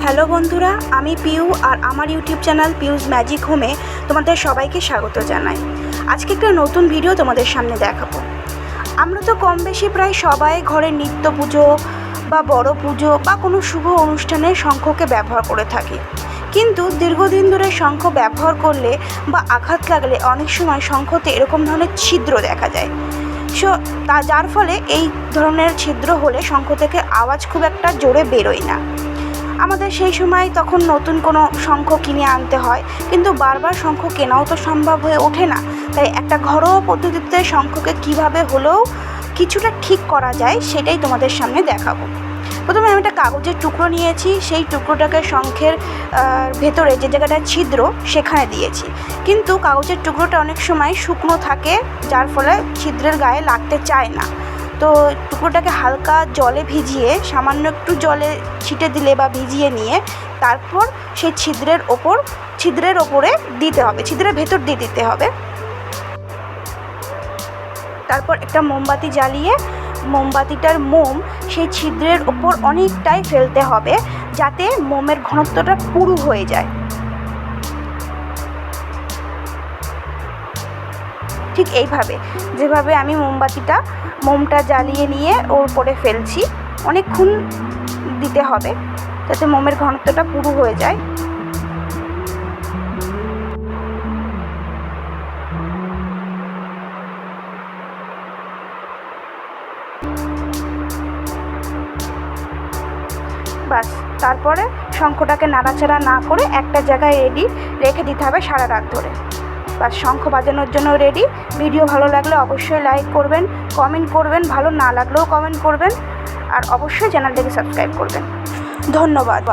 Hello বন্ধুরা, আমি পিউ আর আমার ইউটিউব চ্যানেল পিউজ ম্যাজিক হোমে তোমাদের সবাইকে স্বাগত জানাই। আজকে একটা নতুন ভিডিও তোমাদের সামনে দেখাবো। আমরা তো কম বেশি প্রায় সবাই ঘরের নিত্য পুজো বা বড় পুজো বা কোনো শুভ অনুষ্ঠানে শঙ্খকে ব্যবহার করে থাকি, কিন্তু দীর্ঘদিন ধরে শঙ্খ ব্যবহার করলে বা আঘাত লাগলে অনেক সময় শঙ্খতে এরকম ধরনের ছিদ্র দেখা যায়। যার ফলে এই ধরনের ছিদ্র হলে শঙ্খ থেকে আওয়াজ খুব একটা জোরে বেরোয় না। আমাদের সেই সময় তখন নতুন কোনো শঙ্খ কিনে আনতে হয়, কিন্তু বারবার শঙ্খ কেনাও তো সম্ভব হয়ে ওঠে না। তাই একটা ঘরোয়া পদ্ধতিতে শঙ্খকে কীভাবে হলেও কিছুটা ঠিক করা যায় সেটাই তোমাদের সামনে দেখাবো। প্রথমে আমি একটা কাগজের টুকরো নিয়েছি, সেই টুকরোটাকে শঙ্খের ভেতরে যে জায়গাটা ছিদ্র সেখানে দিয়েছি, কিন্তু কাগজের টুকরোটা অনেক সময় শুকনো থাকে, যার ফলে ছিদ্রের গায়ে লাগতে চায় না। তো টুকরোটাকে হালকা জলে ভিজিয়ে সামান্য একটু জলে ছিটে দিলে বা ভিজিয়ে নিয়ে তারপর সেই ছিদ্রের ওপরে দিতে হবে, ছিদ্রের ভেতর দিয়ে দিতে হবে। তারপর একটা মোমবাতি জ্বালিয়ে মোমবাতিটার মোম সেই ছিদ্রের ওপর অনেকটাই ফেলতে হবে, যাতে মোমের ঘনত্বটা পুরু হয়ে যায়। ঠিক এইভাবে যেভাবে আমি মোমটা জ্বালিয়ে নিয়ে ওর উপরে ফেলছি, অনেকক্ষণ দিতে হবে যাতে মোমের ঘনত্বটা পুরু হয়ে যায়। বাস, তারপরে শঙ্খটাকে নাড়াচাড়া না করে একটা জায়গায় রেখে দিতে হবে সারা রাত ধরে। বাস, শঙ্খ বাজানোর জন্য রেডি। ভিডিও ভালো লাগলে অবশ্যই লাইক করবেন, কমেন্ট করবেন, ভালো না লাগলেও কমেন্ট করবেন, আর অবশ্যই চ্যানেলটাকে সাবস্ক্রাইব করবেন। ধন্যবাদ।